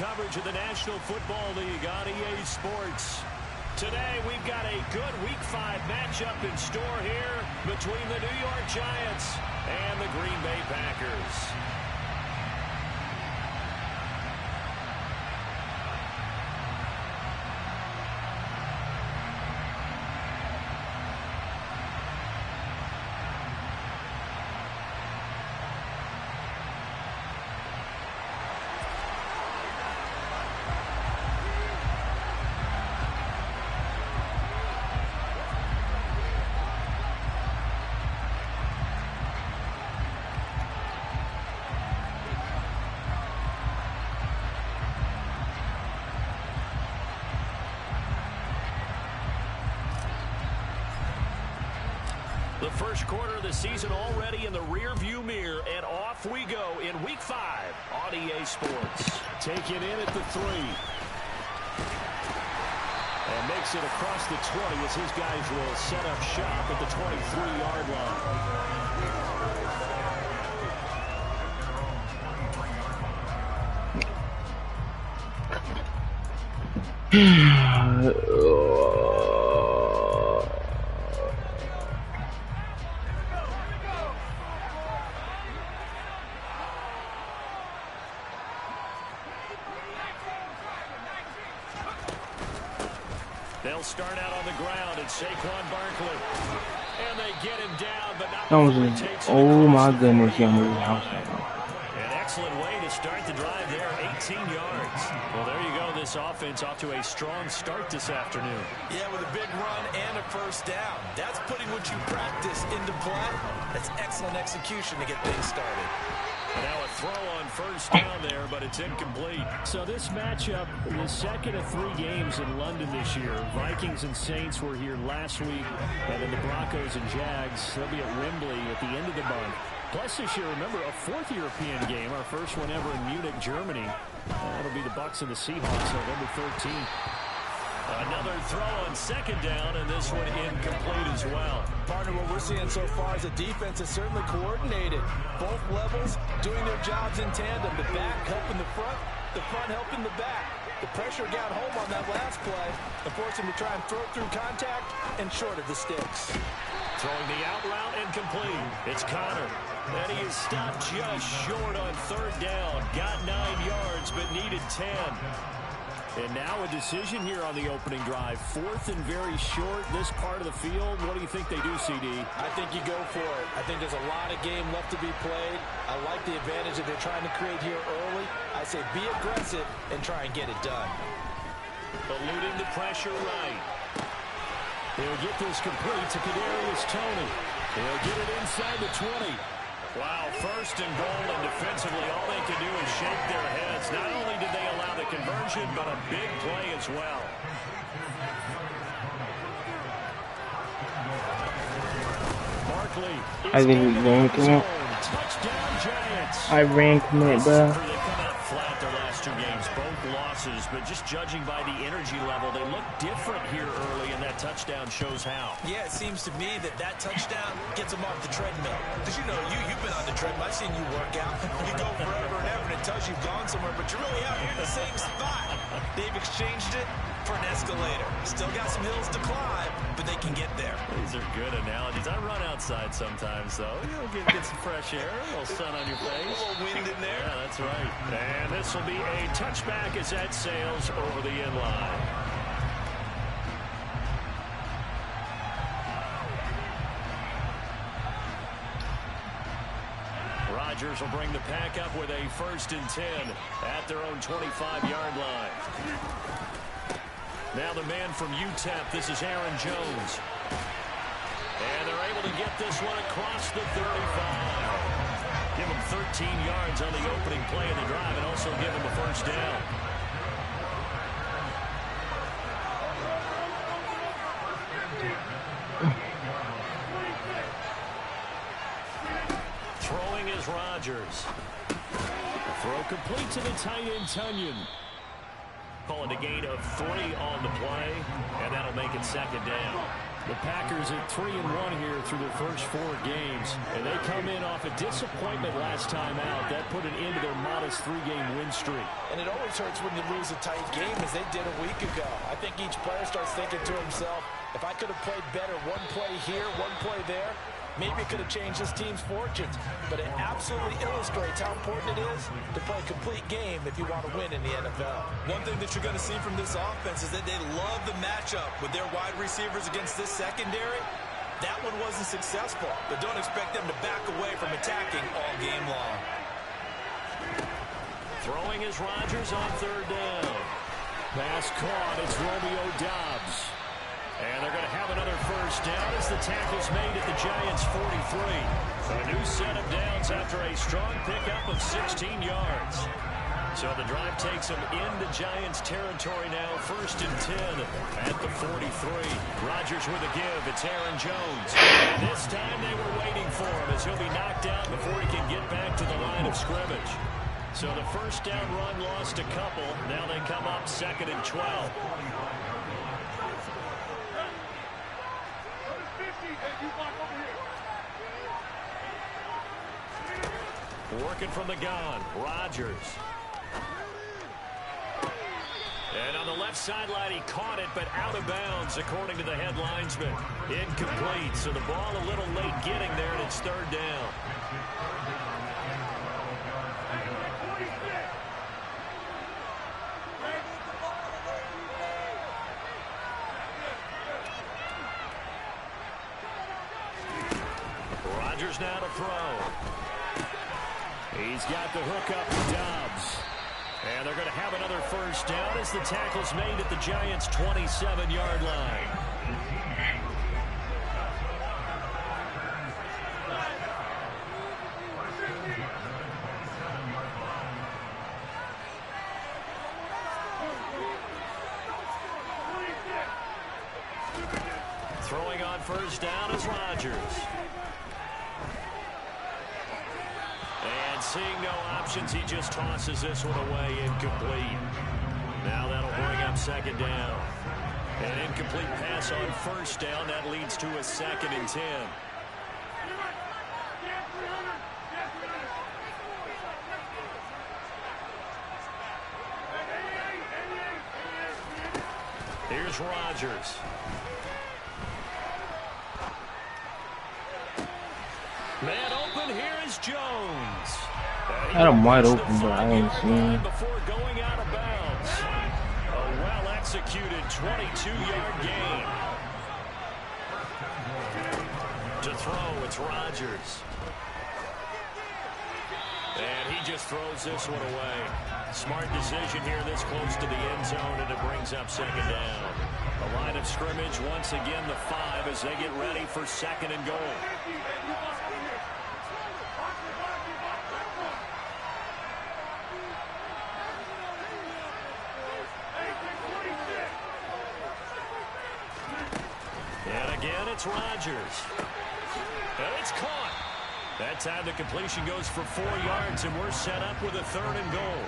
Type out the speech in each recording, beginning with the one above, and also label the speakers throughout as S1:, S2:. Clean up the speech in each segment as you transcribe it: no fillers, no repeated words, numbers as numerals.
S1: coverage of the National Football League on EA Sports. Today, we've got a good Week 5 matchup in store here between the New York Giants and the Green Bay Packers. The first quarter of the season already in the rear-view mirror, and off we go in Week 5 on EA Sports. Taken in at the 3. And makes it across the 20 as his guys will set up shop at the 23-yard line. They'll start out on the ground at Saquon Barkley. And they get him down, but not before he takes it.
S2: Oh my goodness,
S1: An excellent way to start the drive there, 18 yards. Well, there you go. This offense off to a strong start this afternoon.
S3: Yeah, with a big run and a first down. That's putting what you practice into play. That's excellent execution to get things started.
S1: Now a throw on first down there, but it's incomplete. So this matchup, the second of 3 games in London this year. Vikings and Saints were here last week, and then the Broncos and Jags, they'll be at Wembley at the end of the month. Plus this year, remember, a 4th European game, our first one ever in Munich, Germany. That'll be the Bucs and the Seahawks, November 13th. Another throw on second down, and this one incomplete as well.
S3: Partner, what we're seeing so far is the defense is certainly coordinated. Both levels doing their jobs in tandem. The back helping the front helping the back. The pressure got home on that last play and forced him to try and throw through contact and short of the sticks.
S1: Throwing the out route incomplete. It's Connor. And he is stopped just short on third down. Got 9 yards, but needed 10. And now a decision here on the opening drive. 4th and very short, this part of the field. What do you think they do, CD?
S3: I think you go for it. I think there's a lot of game left to be played. I like the advantage that they're trying to create here early. I say be aggressive and try and get it done.
S1: Eluding the pressure right. He'll get this complete to Kadarius Toney. He'll get it inside the 20. Wow, first and goal, and defensively all they can do is shake their heads. Not only did they allow the conversion, but a big play as well. Barkley is in the zone. Touchdown Giants.
S2: I ran commit, bro.
S1: They come out flat their last 2 games, both losses, but just judging by the energy level, they look different here early, and that touchdown shows how.
S3: Yeah, it seems to me that touchdown gets them off the treadmill. Because you know, you've been on the treadmill. I've seen you work out. You go forever and ever, and it tells you've gone somewhere, but you're really out here in the same spot. They've exchanged it for an escalator. Still got some hills to climb, but they can get there.
S1: These are good analogies. I run outside sometimes, though. You know, get some fresh air, a little sun on your face.
S3: A little wind in there.
S1: Yeah, that's right. And this will be a touchback as that sails over the end line. Rodgers will bring the pack up with a 1st and 10 at their own 25-yard line. Now the man from UTEP, this is Aaron Jones. And they're able to get this one across the 35. Give him 13 yards on the opening play of the drive and also give him a first down. Throwing is Rodgers. Throw complete to the tight end, Tunyon. Calling a gain of 3 on the play, and that'll make it second down. The Packers at 3-1 here through their first 4 games, and they come in off a disappointment last time out. That put an end to their modest 3-game win streak.
S3: And it always hurts when you lose a tight game, as they did a week ago. I think each player starts thinking to himself, if I could have played better one play here, one play there, maybe it could have changed this team's fortunes. But it absolutely illustrates how important it is to play a complete game if you want to win in the NFL.
S4: One thing that you're going to see from this offense is that they love the matchup with their wide receivers against this secondary. That one wasn't successful, but don't expect them to back away from attacking all game long.
S1: Throwing is Rodgers on 3rd down. Pass caught. It's Romeo Doubs. And they're going to have another first down as the tackle's made at the Giants' 43. A new set of downs after a strong pickup of 16 yards. So the drive takes them into Giants territory now, 1st and 10 at the 43. Rodgers with a give. It's Aaron Jones. And this time they were waiting for him as he'll be knocked out before he can get back to the line of scrimmage. So the first down run lost a couple. Now they come up 2nd and 12. Working from the gun, Rodgers. And on the left sideline, he caught it, but out of bounds, according to the head linesman. Incomplete, so the ball a little late getting there, and it's 3rd down. Rodgers now to throw. He's got the hook up to Doubs. And they're going to have another first down as the tackle's made at the Giants' 27-yard line. Throwing on first down is Rodgers. And seeing no options, he just tosses this one away, incomplete. Now that'll bring up 2nd down. An incomplete pass on first down. That leads to a 2nd and 10. Here's Rodgers. Man open, here is Jones.
S2: Had him wide open, but I ain't seen him.
S1: Before going out of bounds. A well-executed 22-yard gain. To throw, it's Rodgers. And he just throws this one away. Smart decision here this close to the end zone, and it brings up 2nd down. The line of scrimmage once again the 5 as they get ready for 2nd and goal. And again, it's Rodgers. And it's caught. That time the completion goes for 4 yards, and we're set up with a 3rd and goal.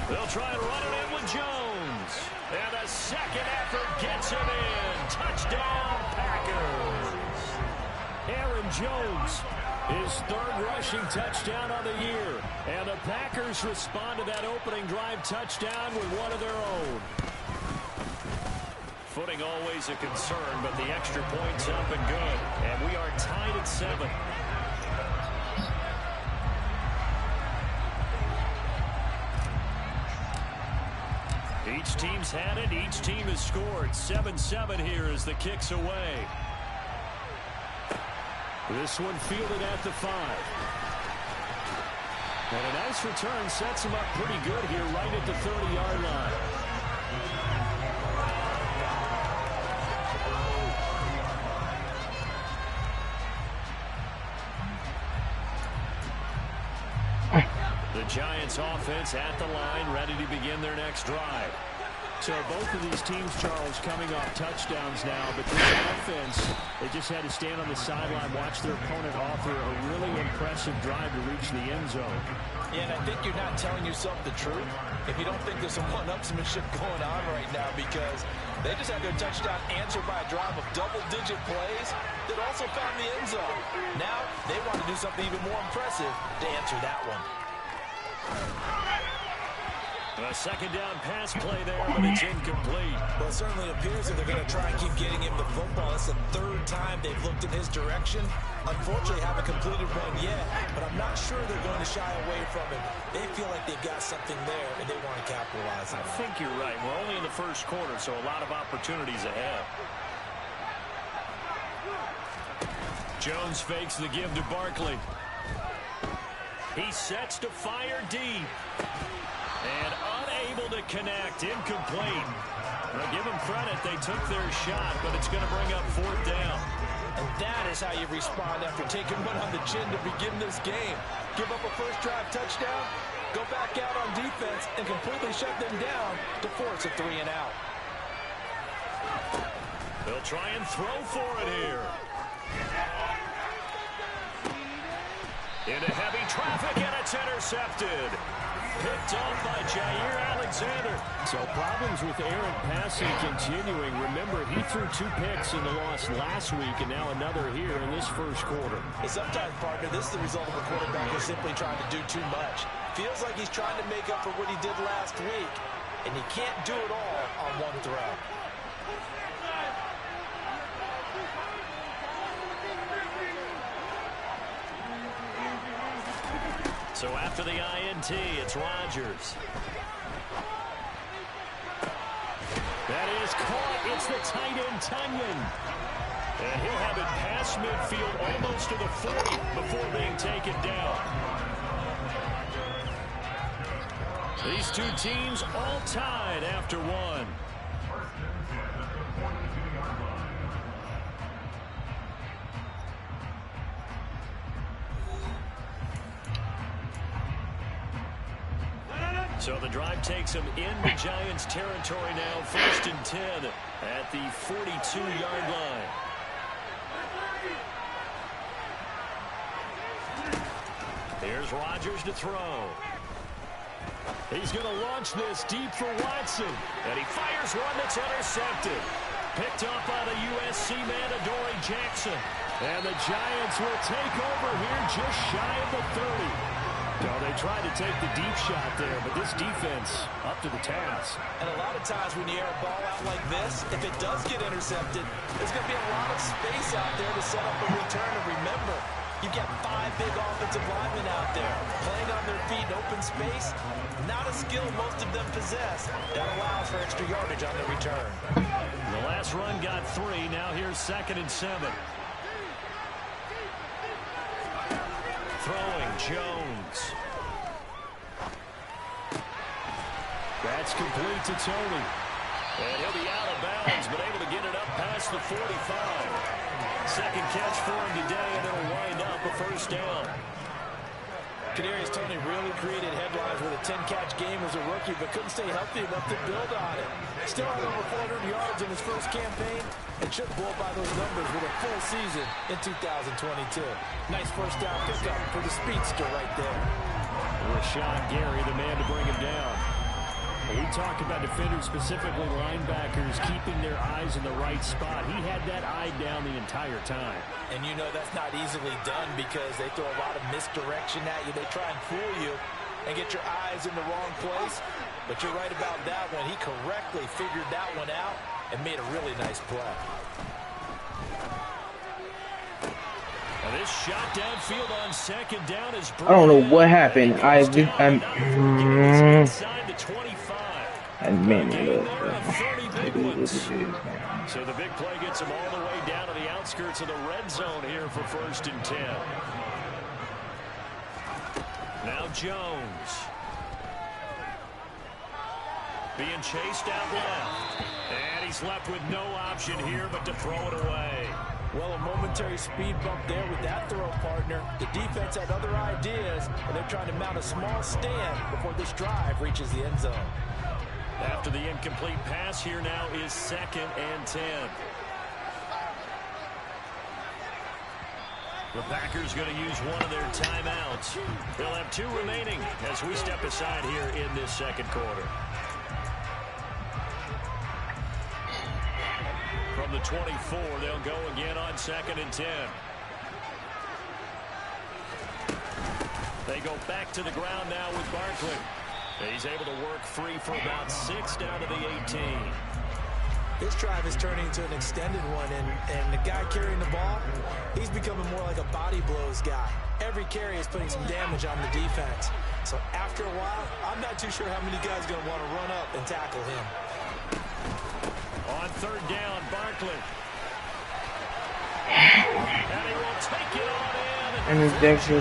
S1: They'll try and run it in with Jones. And a second effort gets him in. Touchdown, Packers. Aaron Jones, his 3rd rushing touchdown on the year. And the Packers respond to that opening drive touchdown with one of their own. Footing always a concern, but the extra point's up and good. And we are tied at 7. Each team's had it. Each team has scored. 7-7 here as the kick's away. This one fielded at the 5. And a nice return sets him up pretty good here right at the 30-yard line. The Giants offense at the line, ready to begin their next drive. So both of these teams, Charles, coming off touchdowns now, but this offense, they just had to stand on the sideline, watch their opponent offer a really impressive drive to reach the end zone.
S3: Yeah, and I think you're not telling yourself the truth if you don't think there's some one-upsmanship going on right now, because they just had their touchdown answered by a drive of double-digit plays that also found the end zone. Now they want to do something even more impressive to answer that one.
S1: A second down pass play there, but it's incomplete.
S3: Well, it certainly appears that they're going to try and keep getting him the football. It's the third time they've looked in his direction. Unfortunately, haven't completed one yet, but I'm not sure they're going to shy away from it. They feel like they've got something there, and they want to capitalize on it.
S1: I think you're right. We're only in the first quarter, so a lot of opportunities ahead. Jones fakes the give to Barkley. He sets to fire deep. And unable to connect, incomplete. Well, give them credit, they took their shot, but it's going to bring up fourth down.
S3: And that is how you respond after taking one on the chin to begin this game. Give up a first drive touchdown, go back out on defense, and completely shut them down to force a 3 and out.
S1: They'll try and throw for it here. Into heavy traffic, and it's intercepted. Picked off by Jair Alexander. So problems with errant passing continuing. Remember, he threw 2 picks in the loss last week, and now another here in this first quarter.
S3: And sometimes, partner, this is the result of a quarterback who's simply trying to do too much. Feels like he's trying to make up for what he did last week, and he can't do it all on one throw.
S1: So after the INT, it's Rodgers. That is caught. It's the tight end, Tunyon. And he'll have it past midfield almost to the 40 before being taken down. These two teams all tied after one. So the drive takes them into Giants territory now, 1st and 10 at the 42-yard line. Here's Rodgers to throw. He's going to launch this deep for Watson, and he fires one that's intercepted. Picked up by the USC man, Adoree Jackson. And the Giants will take over here just shy of the 30. No, they tried to take the deep shot there, but this defense up to the task.
S3: And a lot of times when you air a ball out like this, if it does get intercepted, there's going to be a lot of space out there to set up a return. And remember, you've got 5 big offensive linemen out there playing on their feet in open space. Not a skill most of them possess. That allows for extra yardage on the return.
S1: The last run got 3. Now here's 2nd and 7. Throwing Jones. That's complete to Tony. And he'll be out of bounds, but able to get it up past the 45. Second catch for him today, and it'll wind up a first down.
S3: Kadarius Toney really created headlines with a 10-catch game as a rookie, but couldn't stay healthy enough to build on it. Still had over 400 yards in his first campaign, and should blow by those numbers with a full season in 2022. Nice first down pickup for the speedster right there.
S1: Rashawn Gary, the man to bring him down. We talk about defenders, specifically linebackers, keeping their eyes in the right spot. He had that eye down the entire time.
S3: And you know that's not easily done because they throw a lot of misdirection at you. They try and fool you and get your eyes in the wrong place. But you're right about that one. He correctly figured that one out and made a really nice play.
S1: Now this shot downfield on 2nd down is
S2: I don't know what happened.
S1: inside the 25.
S2: Man,
S1: So the big play gets him all the way down to the outskirts of the red zone here for 1st and 10. Now Jones. Being chased out left. And he's left with no option here but to throw it away.
S3: Well, a momentary speed bump there with that throw, partner. The defense had other ideas, and they're trying to mount a small stand before this drive reaches the end zone.
S1: After the incomplete pass, here now is 2nd and 10. The Packers going to use one of their timeouts. They'll have 2 remaining as we step aside here in this second quarter. From the 24, they'll go again on 2nd and 10. They go back to the ground now with Barkley. He's able to work free for about 6 down to the 18.
S3: This drive is turning into an extended one, and the guy carrying the ball, he's becoming more like a body blows guy. Every carry is putting some damage on the defense. So after a while, I'm not too sure how many guys are going to want to run up and tackle him.
S1: On 3rd down, Barkley. And he will take it on in.
S2: And it's actually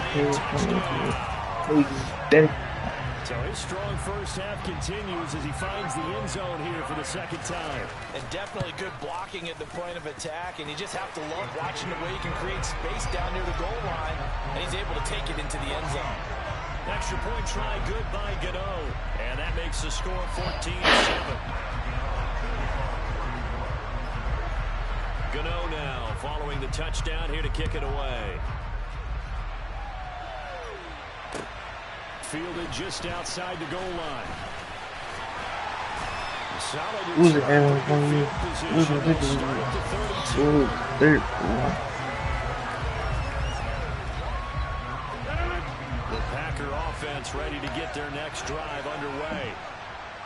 S1: So his strong first half continues as he finds the end zone here for the 2nd time.
S3: And definitely good blocking at the point of attack, and you just have to love watching the way he can create space down near the goal line, and he's able to take it into the end zone.
S1: Extra point try good by Gano, and that makes the score 14-7. Gano now following the touchdown here to kick it away. Fielded just outside the goal line.
S2: Who's it?
S1: The Packer offense ready to get their next drive underway.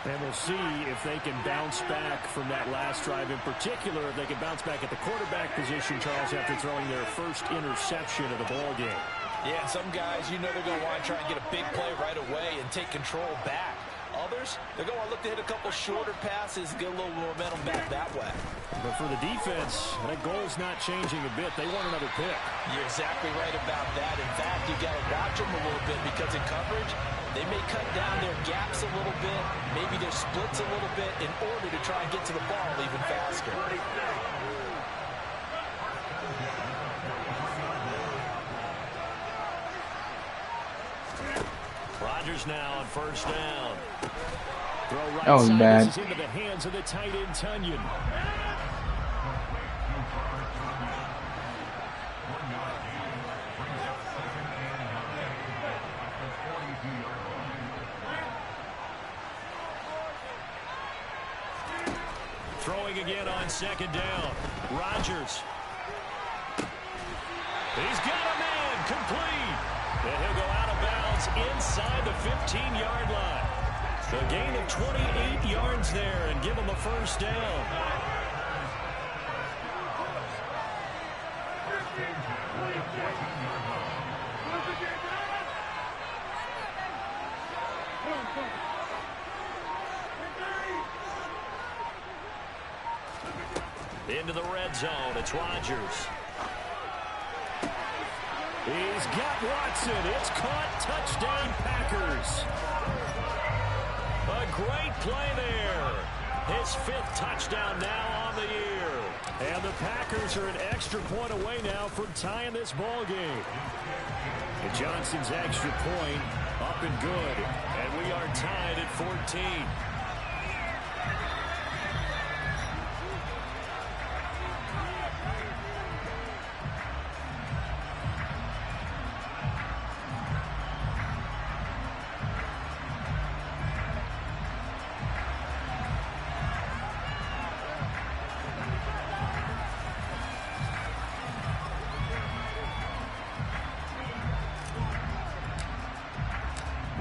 S1: And we'll see if they can bounce back from that last drive. In particular, if they can bounce back at the quarterback position, Charles, after throwing their first interception of the ball game.
S3: Yeah, some guys, you know they're going to want to try and get a big play right away and take control back. Others, they're going to look to hit a couple shorter passes, get a little momentum back that way.
S1: But for the defense, that goal's not changing a bit. They want another pick.
S3: You're exactly right about that. In fact, you got to watch them a little bit because in coverage, they may cut down their gaps a little bit, maybe their splits a little bit in order to try and get to the ball even faster.
S1: Rodgers now on 1st down. Throw right
S2: that was
S1: side
S2: bad.
S1: is into the hands of the tight end Tunyon. Throwing again on 2nd down. Rodgers. He's got a man complete. And he'll go out of bounds inside the 15-yard line. A gain of 28 yards there and give him a 1st down. Into the red zone, it's Rodgers. He's got Watson. It's caught. Touchdown, Packers. A great play there. His 5th touchdown now on the year. And the Packers are an extra point away now from tying this ball game. And Johnson's extra point up and good. And we are tied at 14.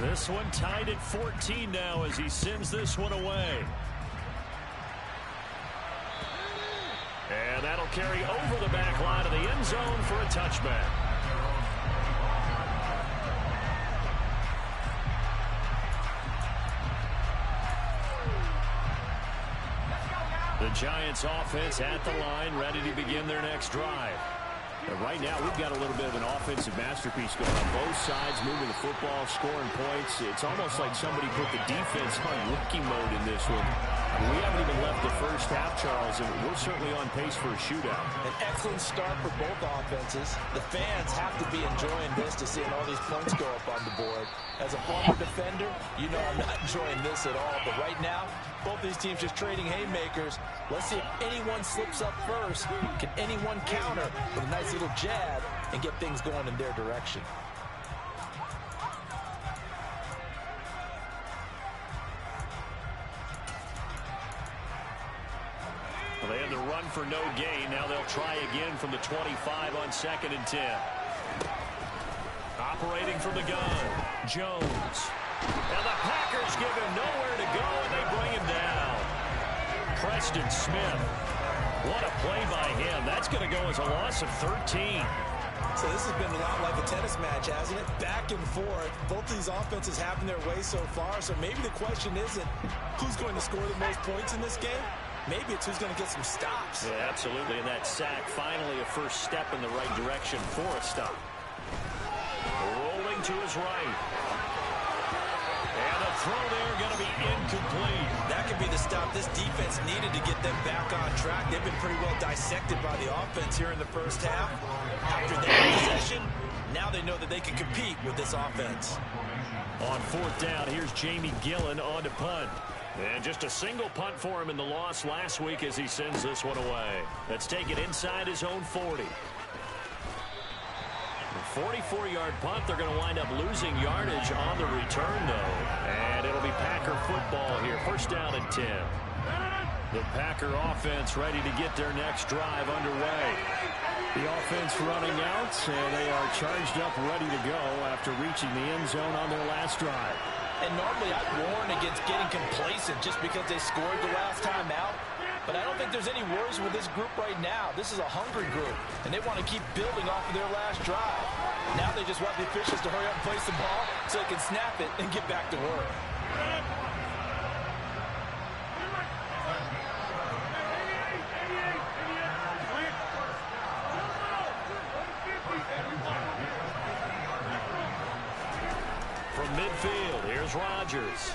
S1: This one tied at 14 now as he sends this one away. And that'll carry over the back line of the end zone for a touchback. The Giants offense at the line, ready to begin their next drive. But right now, we've got a little bit of an offensive masterpiece going on both sides, moving the football, scoring points. It's almost like somebody put the defense on rookie mode in this one. We haven't even left the first half, Charles, and we're certainly on pace for a shootout.
S3: An excellent start for both offenses. The fans have to be enjoying this to seeing all these points go up on the board. As a former defender, you know I'm not enjoying this at all. But right now, both these teams just trading haymakers. Let's see if anyone slips up first. Can anyone counter with a nice little jab and get things going in their direction?
S1: Well, they had the run for no gain. Now they'll try again from the 25 on 2nd and 10. Operating from the gun, Jones. And the Packers give him nowhere to go, and they bring him down. Preston Smith. What a play by him. That's going to go as a loss of 13.
S3: So this has been a lot like a tennis match, hasn't it? Back and forth. Both these offenses having their way so far. So maybe the question isn't who's going to score the most points in this game. Maybe it's who's going to get some stops.
S1: Yeah, absolutely. And that sack, finally a first step in the right direction for a stop. Rolling to his right. And the throw there going to be incomplete.
S3: That could be the stop this defense needed to get them back on track. They've been pretty well dissected by the offense here in the first half. After that possession, now they know that they can compete with this offense.
S1: On 4th down, here's Jamie Gillen on to punt. And just a single punt for him in the loss last week as he sends this one away. Let's take it inside his own 40. 44-yard punt. They're going to wind up losing yardage on the return, though. And it'll be Packer football here. 1st down and 10. The Packer offense ready to get their next drive underway. The offense running out, and they are charged up, ready to go after reaching the end zone on their last drive.
S3: And normally I'd warn against getting complacent just because they scored the last time out. But I don't think there's any worries with this group right now. This is a hungry group, and they want to keep building off of their last drive. Now they just want the officials to hurry up and place the ball so they can snap it and get back to work.
S1: From midfield, here's Rodgers.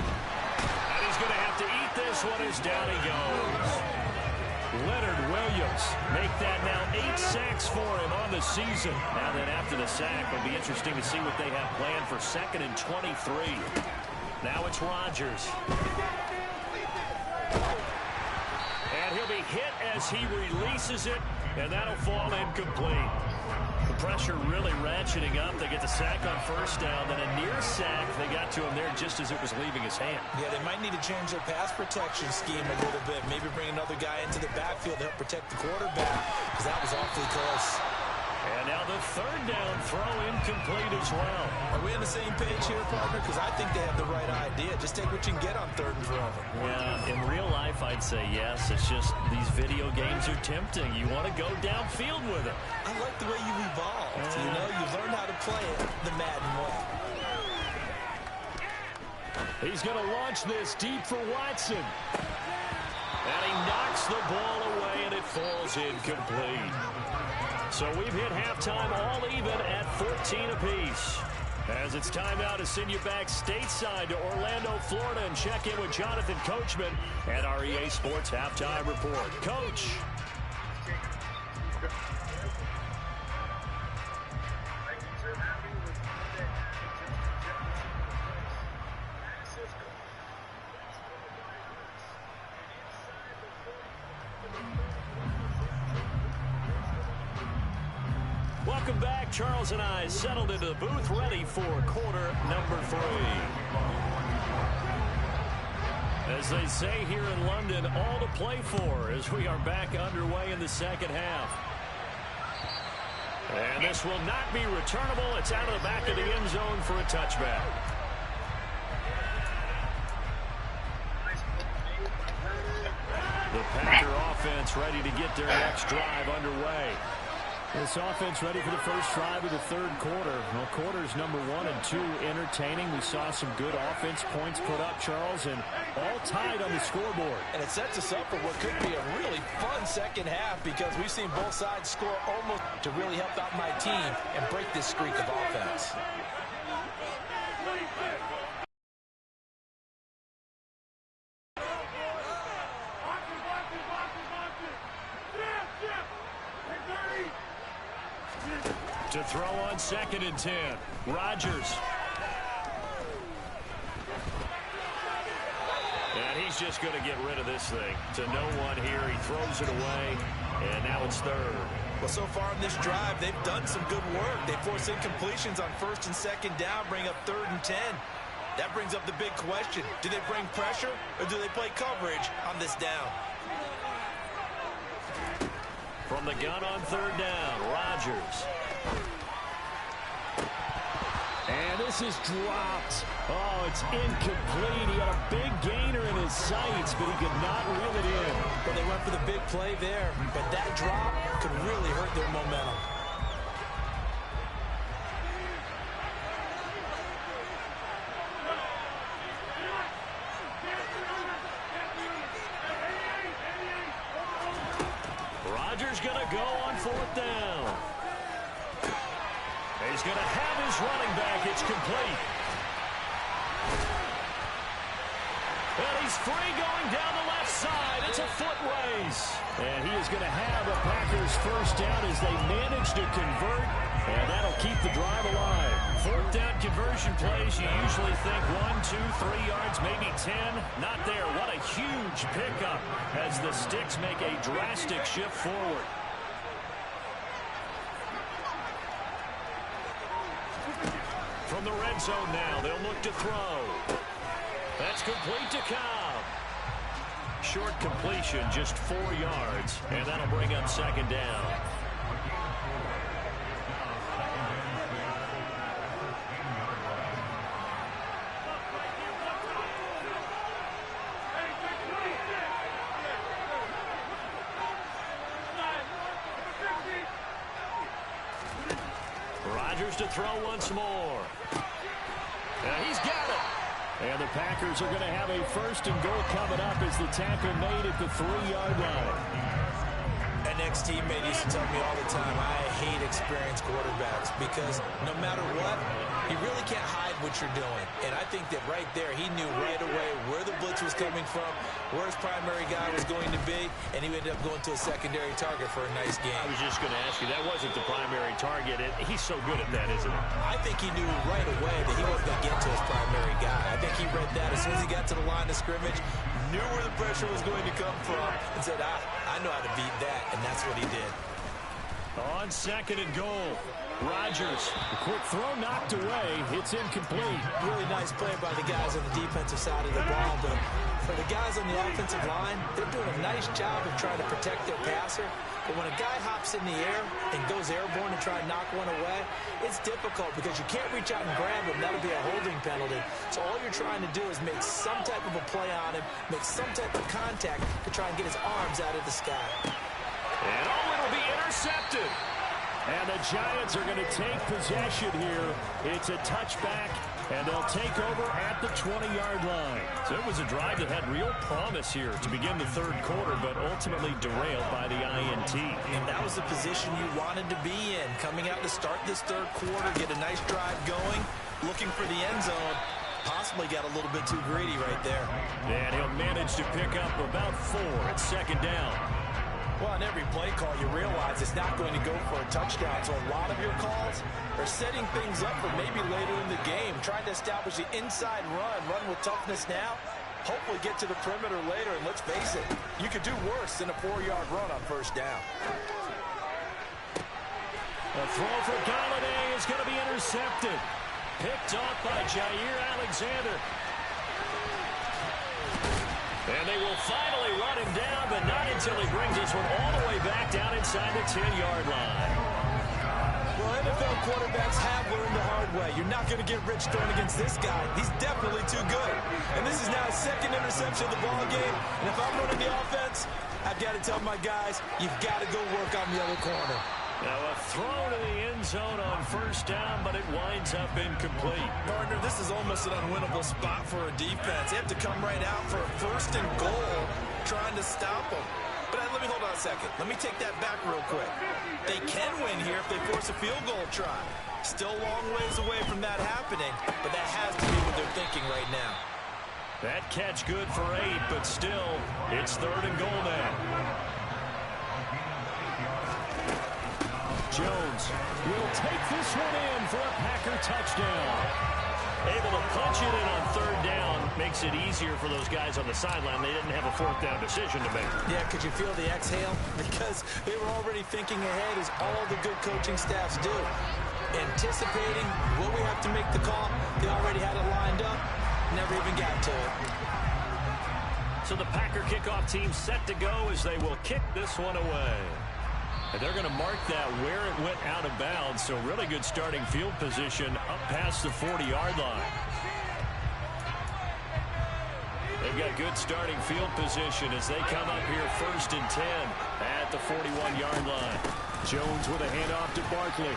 S1: And he's going to have to eat this one as down he goes. Leonard Williams make that now 8 sacks for him on the season. Now then after the sack, it'll be interesting to see what they have planned for 2nd and 23. Now it's Rodgers. And he'll be hit as he releases it, and that'll fall incomplete. The pressure really ratcheting up. They get the sack on 1st down, then a near sack. They got to him there just as it was leaving his hand. Yeah, they might need to change their pass protection scheme a little bit. Maybe bring another guy into the backfield to help protect the quarterback, because that was awfully close. And now the 3rd down throw incomplete as well.
S3: Are we on the same page here, partner? Because I think they have the right idea. Just take what you can get on 3rd and forever.
S1: Yeah, in real life, I'd say yes. It's just these video games are tempting. You want to go downfield with it.
S3: I like the way you've evolved. You know, you've learned how to play it the Madden way.
S1: He's going to launch this deep for Watson. And he knocks the ball away, and it falls incomplete. So we've hit halftime all even at 14 apiece. As it's time now to send you back stateside to Orlando, Florida, and check in with Jonathan Coachman at our EA Sports Halftime Report. Coach. Welcome back. Charles and I settled into the booth, ready for quarter number 3. As they say here in London, all to play for as we are back underway in the 2nd half. And this will not be returnable. It's out of the back of the end zone for a touchback. The Packer offense ready to get their next drive underway. This offense ready for the first drive of the 3rd quarter. Well, quarters number 1 and 2 entertaining. We saw some good offense points put up, Charles, and all tied on the scoreboard.
S3: And it sets us up for what could be a really fun 2nd half because we've seen both sides score almost to really help out my team and break this streak of offense.
S1: To throw on 2nd and 10. Rodgers. And he's just going to get rid of this thing. To no one here. He throws it away. And now it's 3rd.
S3: Well, so far in this drive, they've done some good work. They force incompletions on 1st and 2nd down, bring up 3rd and 10. That brings up the big question. Do they bring pressure or do they play coverage on this down?
S1: From the gun on 3rd down, Rodgers. And this is dropped. Oh, it's incomplete. He had a big gainer in his sights, but he could not reel it in.
S3: Well, they went for the big play there, but that drop could really hurt their momentum.
S1: Rodgers going to go on 4th down. He's going to have his running back. It's complete. And he's free going down the left side. It's a foot race. And he is going to have the Packers 1st down as they manage to convert. And that'll keep the drive alive. 4th down conversion plays, you usually think 1, 2, 3 yards, maybe 10. Not there. What a huge pickup as the Sticks make a drastic shift forward. From the red zone now, they'll look to throw. That's complete to Cobb. Short completion, just 4 yards, and that'll bring up 2nd down. Rodgers to throw once more. And he's got it. And the Packers are going to have a 1st and goal coming up as the tackle made at the 3-yard line.
S3: An ex-teammate used to tell me all the time, I hate experienced quarterbacks because no matter what, you really can't hide what you're doing. And I think that right there, he knew right away where the blitz was coming from, where his primary guy was going to be, and he ended up going to a secondary target for a nice game.
S1: I was just going to ask you, that wasn't the primary target. He's so good at that, isn't he?
S3: I think he knew right away that he wasn't going to get to his primary guy. I think he read that as soon as he got to the line of scrimmage, knew where the pressure was going to come from, and said, I know how to beat that, and that's what he did.
S1: On 2nd and goal, Rodgers. A quick throw knocked away. It's incomplete.
S3: Really nice play by the guys on the defensive side of the ball, but for the guys on the offensive line, they're doing a nice job of trying to protect their passer. But when a guy hops in the air and goes airborne and try to knock one away, it's difficult because you can't reach out and grab him. That'll be a holding penalty. So all you're trying to do is make some type of a play on him, make some type of contact to try and get his arms out of the sky.
S1: And it'll be intercepted. And the Giants are going to take possession here. It's a touchback, and they'll take over at the 20-yard line. So it was a drive that had real promise here to begin the 3rd quarter, but ultimately derailed by the INT.
S3: And that was the position you wanted to be in. Coming out to start this 3rd quarter, get a nice drive going, looking for the end zone. Possibly got a little bit too greedy right there.
S1: And he'll manage to pick up about 4 at 2nd down.
S3: Well, on every play call, you realize it's not going to go for a touchdown. So a lot of your calls are setting things up for maybe later in the game, trying to establish the inside run with toughness now, hopefully get to the perimeter later. And let's face it, you could do worse than a 4-yard run on 1st down.
S1: A throw for Galladay is going to be intercepted. Picked off by Jair Alexander. And they will finally run him down, but not until he brings this one all the way back down inside the 10-yard line.
S3: Well, NFL quarterbacks have learned the hard way. You're not going to get rich throwing against this guy. He's definitely too good. And this is now his 2nd interception of the ball game. And if I'm running the offense, I've got to tell my guys, you've got to go work on the other corner.
S1: Now a throw to the end zone on 1st down, but it winds up incomplete.
S3: Partner, this is almost an unwinnable spot for a defense. They have to come right out for a 1st and goal, trying to stop them. But let me hold on a second. Let me take that back real quick. They can win here if they force a field goal try. Still a long ways away from that happening, but that has to be what they're thinking right now.
S1: That catch good for 8, but still, it's 3rd and goal now. Jones will take this one in for a Packer touchdown. Able to punch it in on third down. Makes it easier for those guys on the sideline. They didn't have a fourth down decision to make.
S3: Yeah, could you feel the exhale? Because they were already thinking ahead, as all the good coaching staffs do. Anticipating what we have to make the call. They already had it lined up. Never even got to it.
S1: So the Packer kickoff team set to go as they will kick this one away. And they're going to mark that where it went out of bounds. So really good starting field position up past the 40-yard line. They've got good starting field position as they come up here 1st and 10 at the 41-yard line. Jones with a handoff to Barkley.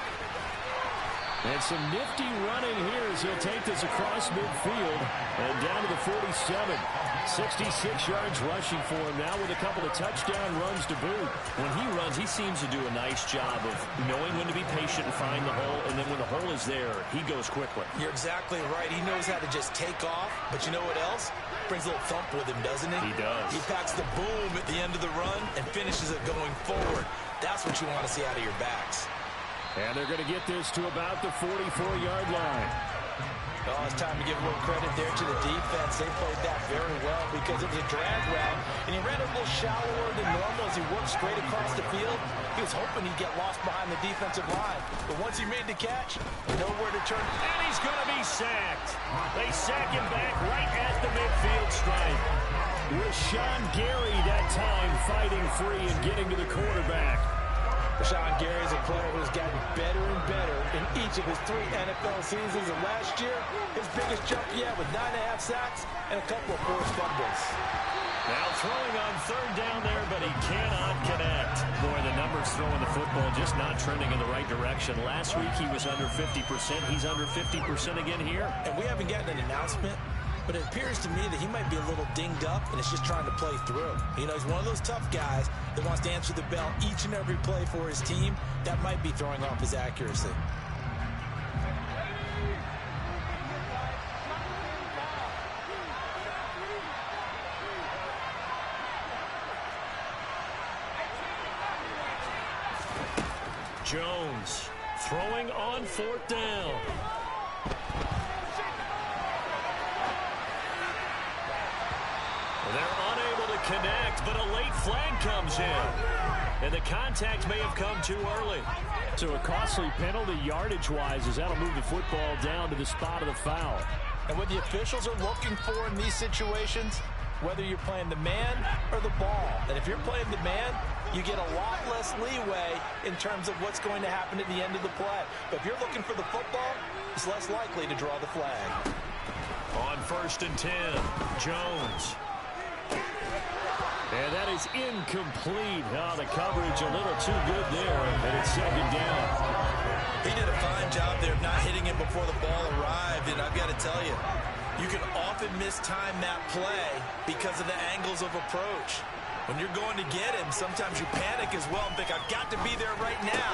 S1: And some nifty running here as he'll take this across midfield and down to the 47. 66 yards rushing for him now with a couple of touchdown runs to boot. When he runs, he seems to do a nice job of knowing when to be patient and find the hole, and then when the hole is there, he goes quickly.
S3: You're exactly right. He knows how to just take off, but you know what else? Brings a little thump with him, doesn't he?
S1: He does.
S3: He packs the boom at the end of the run and finishes it going forward. That's what you want to see out of your backs.
S1: And they're going to get this to about the 44-yard line.
S3: Oh, it's time to give a little credit there to the defense. They played that very well because it was a drag route, and he ran a little shallower than normal as he worked straight across the field. He was hoping he'd get lost behind the defensive line, but once he made the catch, nowhere to turn.
S1: And he's going to be sacked. They sack him back right at the midfield stripe. Rashawn Gary that time fighting free and getting to the quarterback.
S3: Rashawn Gary is a player who's gotten better and better in each of his 3 NFL seasons. And last year, his biggest jump yet with 9.5 sacks and a couple of forced fumbles.
S1: Now throwing on third down there, but he cannot connect. Boy, the numbers throwing the football just not trending in the right direction. Last week he was under 50%. He's under 50% again here.
S3: And we haven't gotten an announcement, but it appears to me that he might be a little dinged up and is just trying to play through. You know, he's one of those tough guys that wants to answer the bell each and every play for his team. That might be throwing off his accuracy.
S1: Jones throwing on 4th down. They're unable to connect, but a late flag comes in. And the contact may have come too early. So a costly penalty yardage-wise as that'll move the football down to the spot of the foul.
S3: And what the officials are looking for in these situations, whether you're playing the man or the ball. And if you're playing the man, you get a lot less leeway in terms of what's going to happen at the end of the play. But if you're looking for the football, it's less likely to draw the flag.
S1: On 1st and 10, Jones. And that is incomplete. Oh, the coverage a little too good there, and it's 2nd down.
S3: He did a fine job there of not hitting it before the ball arrived, and I've got to tell you, you can often mistime that play because of the angles of approach. When you're going to get him, sometimes you panic as well and think, I've got to be there right now.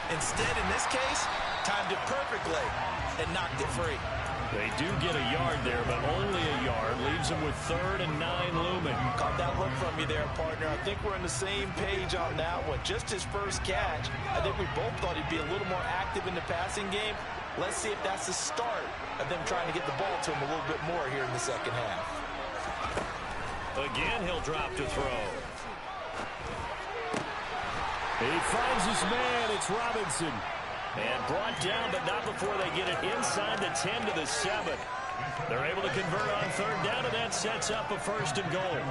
S3: Instead, in this case, timed it perfectly and knocked it free.
S1: They do get a yard there, but only a yard. Leaves them with 3rd and 9 looming.
S3: Caught that look from you there, partner. I think we're on the same page on that one. Just his first catch. I think we both thought he'd be a little more active in the passing game. Let's see if that's the start of them trying to get the ball to him a little bit more here in the second half.
S1: Again, he'll drop to throw. He finds his man. It's Robinson. And brought down, but not before they get it inside the 10 to the 7. They're able to convert on 3rd down, and that sets up a 1st and goal.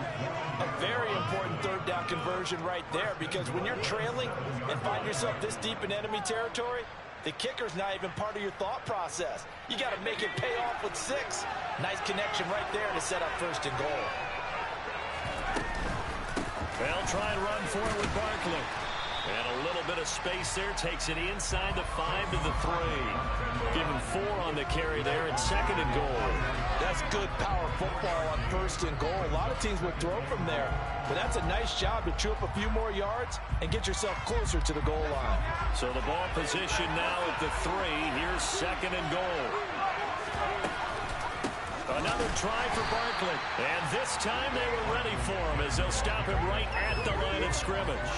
S3: A very important 3rd down conversion right there, because when you're trailing and find yourself this deep in enemy territory, the kicker's not even part of your thought process. You got to make it pay off with 6. Nice connection right there to set up 1st and goal.
S1: They'll try and run for it with Barkley. And a little bit of space there. Takes it inside the 5 to the 3. Give him 4 on the carry there. It's 2nd and goal.
S3: That's good power football on 1st and goal. A lot of teams would throw from there. But that's a nice job to chew up a few more yards and get yourself closer to the goal line.
S1: So the ball position now at the 3. Here's 2nd and goal. Another try for Barkley. And this time they were ready for him as they'll stop him right at the line of scrimmage.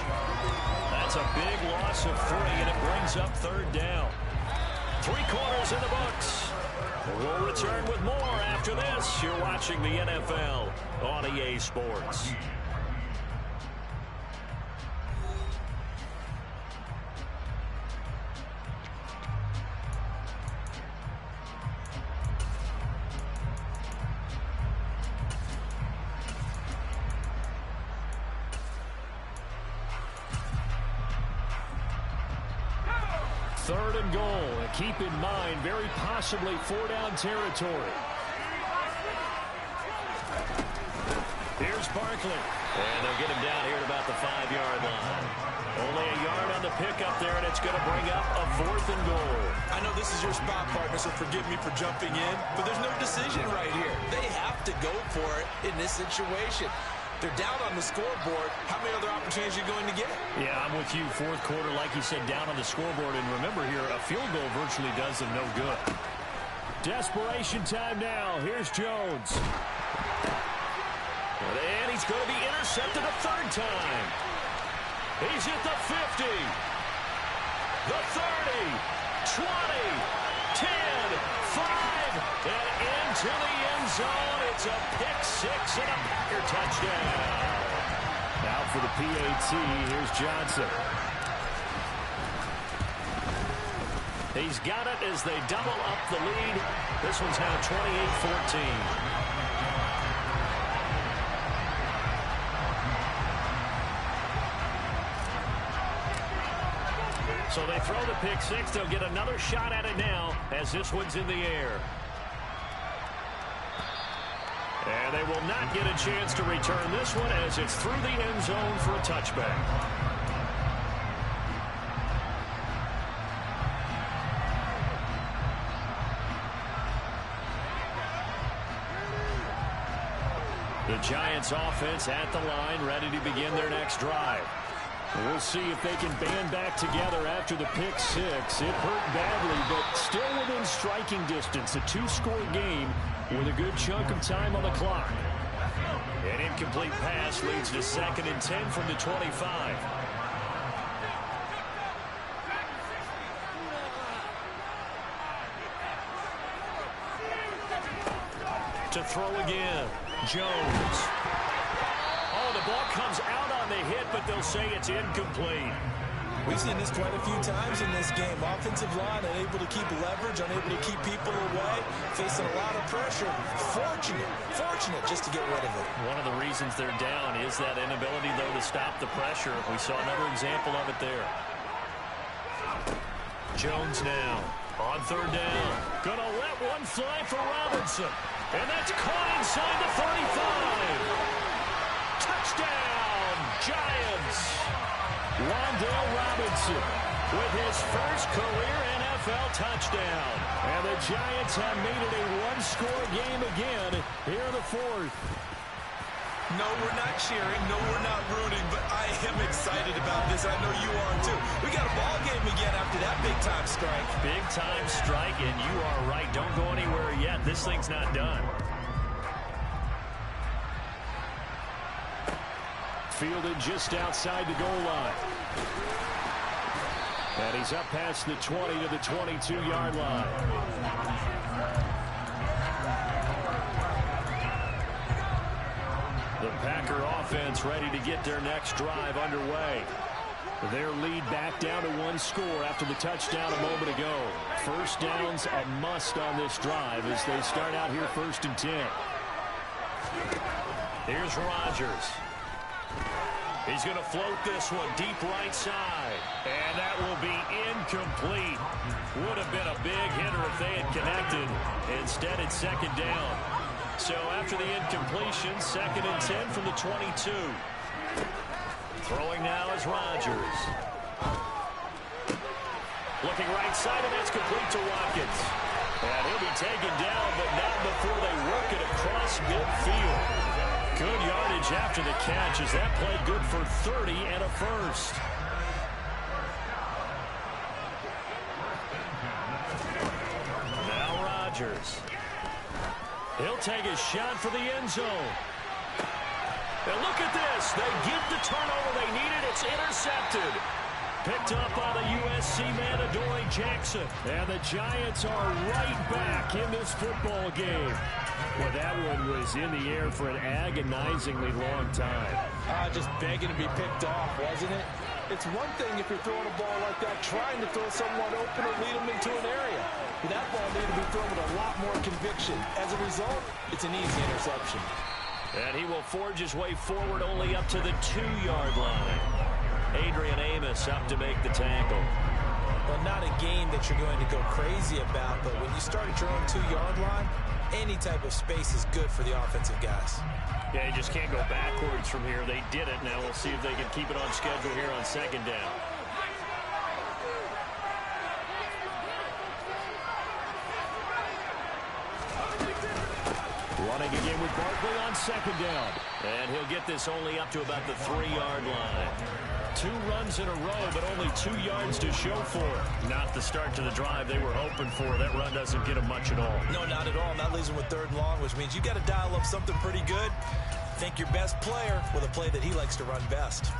S1: That's a big loss of 3, and it brings up 3rd down. 3 quarters in the books. We'll return with more after this. You're watching the NFL on EA Sports. Third and goal. And keep in mind, very possibly 4-down territory. Here's Barkley. And they'll get him down here at about the 5-yard line. Only a yard on the pickup there, and it's going to bring up a 4th and goal.
S3: I know this is your spot, partner, so forgive me for jumping in, but there's no decision right here. They have to go for it in this situation. They're down on the scoreboard. How many other opportunities are you going to get?
S1: Yeah, I'm with you. 4th quarter, like you said, down on the scoreboard. And remember here, a field goal virtually does them no good. Desperation time now. Here's Jones. And he's going to be intercepted a 3rd time. He's at the 50. The 30. 20. 10. 5. And into the end zone. It's a pick 6 and a Packer touchdown. Now for the PAT, here's Johnson. He's got it as they double up the lead. This one's now 28-14. So they throw the pick 6. They'll get another shot at it now as this one's in the air. And they will not get a chance to return this one as it's through the end zone for a touchback. The Giants offense at the line, ready to begin their next drive. We'll see if they can band back together after the pick 6. It hurt badly, but still within striking distance. A 2-score game with a good chunk of time on the clock. An incomplete pass leads to 2nd and 10 from the 25. To throw again, Jones. Oh, the ball comes out on the hit, but they'll say it's incomplete.
S3: We've seen this quite a few times in this game. Offensive line unable to keep leverage, unable to keep people away, facing a lot of pressure. Fortunate just to get rid of it.
S1: One of the reasons they're down is that inability, though, to stop the pressure. We saw another example of it there. Jones now on 3rd down. Gonna let one fly for Robinson. And that's caught inside the 35. Touchdown, Giants. Wan'Dale Robinson with his first career NFL touchdown. And the Giants have made it a 1-score game again here in the 4th.
S3: No, we're not cheering. No, we're not rooting. But I am excited about this. I know you are, too. We got a ball game again after that big-time strike.
S1: Big-time strike, and you are right. Don't go anywhere yet. This thing's not done. Fielded just outside the goal line. And he's up past the 20 to the 22-yard line. The Packer offense ready to get their next drive underway. Their lead back down to 1 score after the touchdown a moment ago. First down's a must on this drive as they start out here 1st and 10. Here's Rodgers. He's going to float this one deep right side. And that will be incomplete. Would have been a big hitter if they had connected. Instead, it's 2nd down. So after the incompletion, 2nd and 10 from the 22. Throwing now is Rodgers. Looking right side, and that's complete to Watkins. And he'll be taken down, but not before they work it across midfield. Good yardage after the catch as that played good for 30 and a first. Now Rodgers. He'll take a shot for the end zone. And look at this. They get the turnover they needed. It's intercepted. Picked up by the USC man, Adoree Jackson. And the Giants are right back in this football game. Well, that one was in the air for an agonizingly long time.
S3: Just begging to be picked off, wasn't it? It's one thing if you're throwing a ball like that, trying to throw someone open or lead them into an area. But that ball needed to be thrown with a lot more conviction. As a result, it's an easy interception.
S1: And he will forge his way forward only up to the 2-yard line. Adrian Amos up to make the tackle.
S3: Well, not a game that you're going to go crazy about, but when you start at your own 2-yard line, any type of space is good for the offensive guys.
S1: Yeah, you just can't go backwards from here. They did it. Now we'll see if they can keep it on schedule here on second down. Running again with Barkley on second down. And he'll get this only up to about the 3-yard line. 2 runs in a row, but only 2 yards to show for it. Not the start to the drive they were hoping for. That run doesn't get them much at all.
S3: No, not at all. That leaves them with 3rd and long, which means you got to dial up something pretty good. Think your best player with a play that he likes to run best.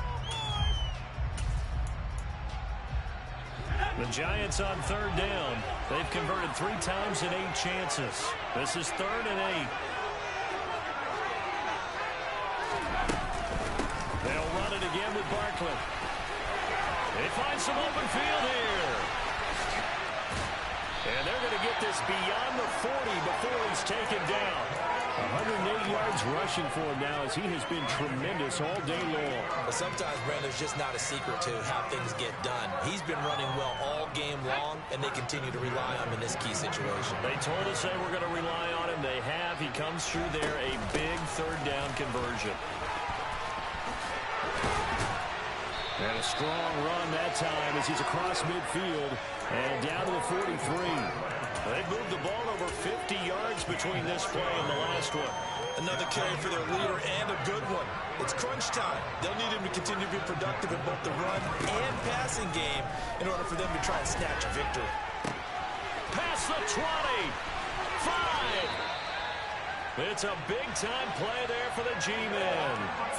S1: The Giants on 3rd down. They've converted 3 times in 8 chances. This is 3rd and 8. They'll run it again with Barkley. They find some open field here. And they're going to get this beyond the 40 before he's taken down. 108 yards rushing for him now as he has been tremendous all day long.
S3: But sometimes, Brandon, there's just not a secret to how things get done. He's been running well all game long, and they continue to rely on him in this key situation.
S1: They told us they were going to rely on him. They have. He comes through there, a big 3rd down conversion. And a strong run that time as he's across midfield and down to the 43. They moved the ball over 50 yards between this play and the last one.
S3: Another carry for their leader and a good one. It's crunch time. They'll need him to continue to be productive in both the run and passing game in order for them to try and snatch a victory.
S1: Past the 20. 5. It's a big-time play there for the G-men.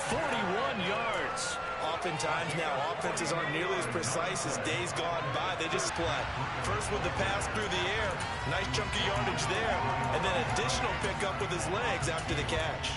S1: 41 yards.
S3: Oftentimes now, offenses aren't nearly as precise as days gone by. They just splat. First with the pass through the air. Nice chunky yardage there. And then additional pickup with his legs after the catch.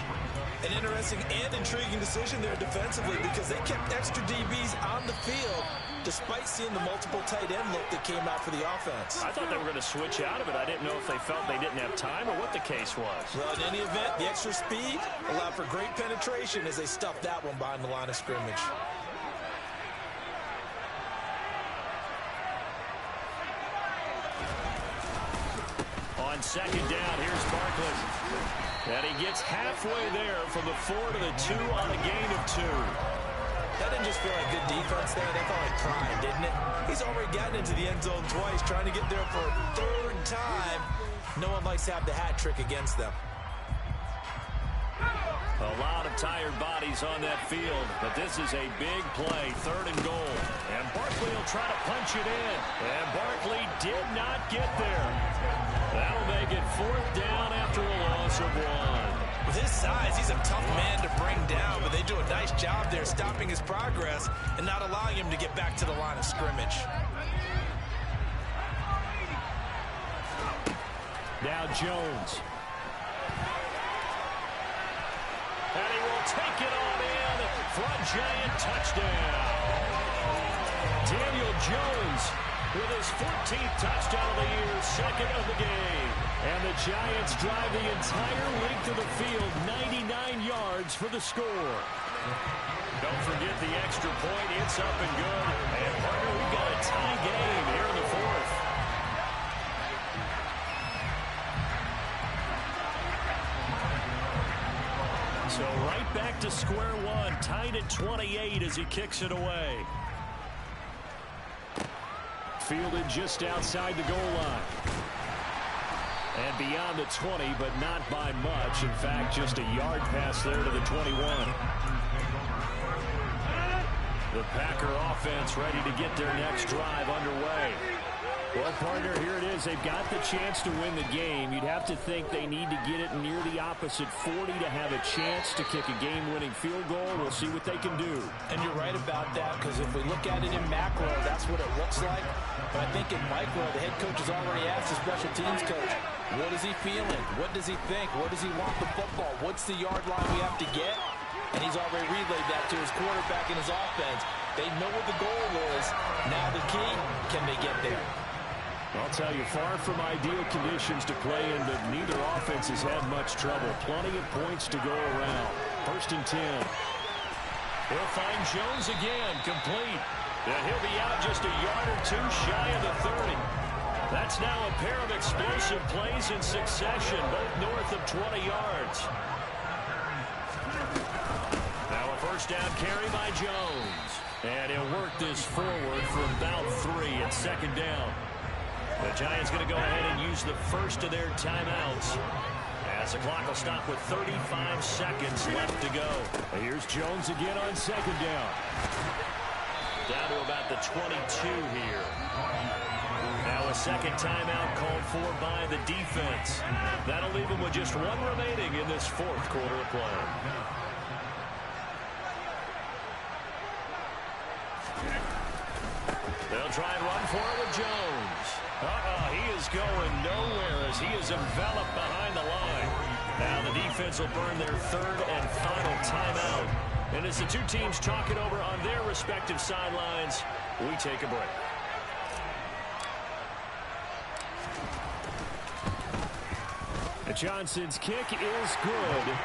S3: An interesting and intriguing decision there defensively because they kept extra DBs on the field despite seeing the multiple tight end look that came out for the offense.
S1: I thought they were going to switch out of it. I didn't know if they felt they didn't have time or what the case was.
S3: Well, in any event, the extra speed allowed for great penetration as they stuffed that one behind the line of scrimmage.
S1: On second down, here's Barkley. And he gets halfway there from the 4 to the 2 on a gain of 2.
S3: That didn't just feel like good defense there. That felt like pride, didn't it? He's already gotten into the end zone twice, trying to get there for a 3rd time. No one likes to have the hat trick against them.
S1: A lot of tired bodies on that field, but this is a big play, 3rd and goal. And Barkley will try to punch it in. And Barkley did not get there. That'll make it 4th down after a loss of 1.
S3: With his size, he's a tough man to bring down, but they do a nice job there stopping his progress and not allowing him to get back to the line of scrimmage.
S1: Now Jones. And he will take it on in for a giant touchdown. Daniel Jones with his 14th touchdown of the year, 2nd of the game. And the Giants drive the entire length of the field, 99 yards for the score. Don't forget the extra point. It's up and good. And, partner, we've got a tie game here in the 4th. So right back to square one, tied at 28 as he kicks it away. Fielded just outside the goal line. And beyond the 20, but not by much. In fact, just a yard pass there to the 21. The Packer offense ready to get their next drive underway. Well, partner, here it is. They've got the chance to win the game. You'd have to think they need to get it near the opposite 40 to have a chance to kick a game-winning field goal. We'll see what they can do.
S3: And you're right about that, because if we look at it in macro, that's what it looks like. But I think in micro, the head coach has already asked the special teams coach, what is he feeling? What does he think? Where does he want the football? What's the yard line we have to get? And he's already relayed that to his quarterback and his offense. They know what the goal is. Now the key, can they get there?
S1: I'll tell you, far from ideal conditions to play in, but neither offense has had much trouble. Plenty of points to go around. 1st and 10. He'll find Jones again, complete. And he'll be out just a yard or two shy of the 30. That's now a pair of explosive plays in succession, both north of 20 yards. Now a 1st down carry by Jones. And he'll work this forward for about 3 at 2nd down. The Giants going to go ahead and use the first of their timeouts as the clock will stop with 35 seconds left to go. Here's Jones again on 2nd down. Down to about the 22 here. Now a 2nd timeout called for by the defense. That'll leave them with just 1 remaining in this 4th quarter of play. They'll try and run for it with Jones. He is going nowhere as he is enveloped behind the line. Now the defense will burn their 3rd and final timeout. And as the two teams talk it over on their respective sidelines, we take a break. Johnson's kick is good.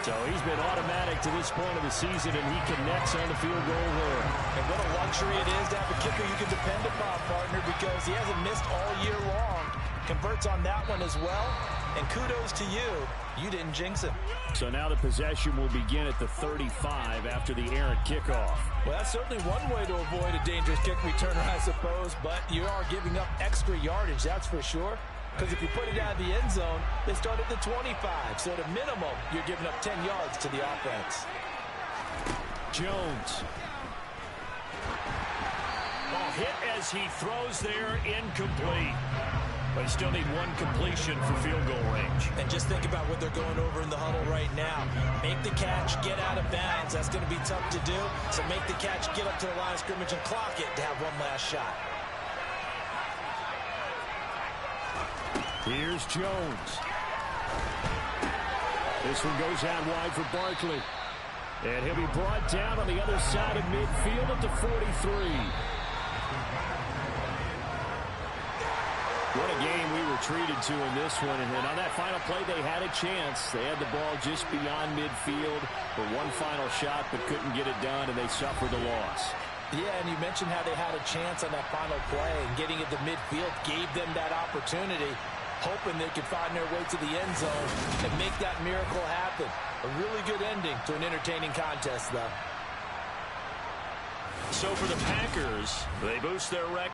S1: So he's been automatic to this point of the season, and he connects on the field goal there.
S3: And what a luxury it is to have a kicker you can depend upon, partner, because he hasn't missed all year long. Converts on that one as well. And kudos to you. You didn't jinx him.
S1: So now the possession will begin at the 35 after the errant kickoff.
S3: Well, that's certainly one way to avoid a dangerous kick returner, I suppose. But you are giving up extra yardage, that's for sure. Because if you put it out of the end zone, they start at the 25. So at a minimum, you're giving up 10 yards to the offense.
S1: Jones. Oh, hit as he throws there, incomplete. But they still need 1 completion for field goal range.
S3: And just think about what they're going over in the huddle right now. Make the catch, get out of bounds. That's going to be tough to do. So make the catch, get up to the line of scrimmage, and clock it to have one last shot.
S1: Here's Jones. This one goes out wide for Barkley. And he'll be brought down on the other side of midfield at the 43. What a game we were treated to in this one. And on that final play, they had a chance. They had the ball just beyond midfield for one final shot, but couldn't get it done, and they suffered the loss.
S3: Yeah, and you mentioned how they had a chance on that final play, and getting it to midfield gave them that opportunity, hoping they could find their way to the end zone and make that miracle happen. A really good ending to an entertaining contest, though.
S1: So for the Packers, they boost their record.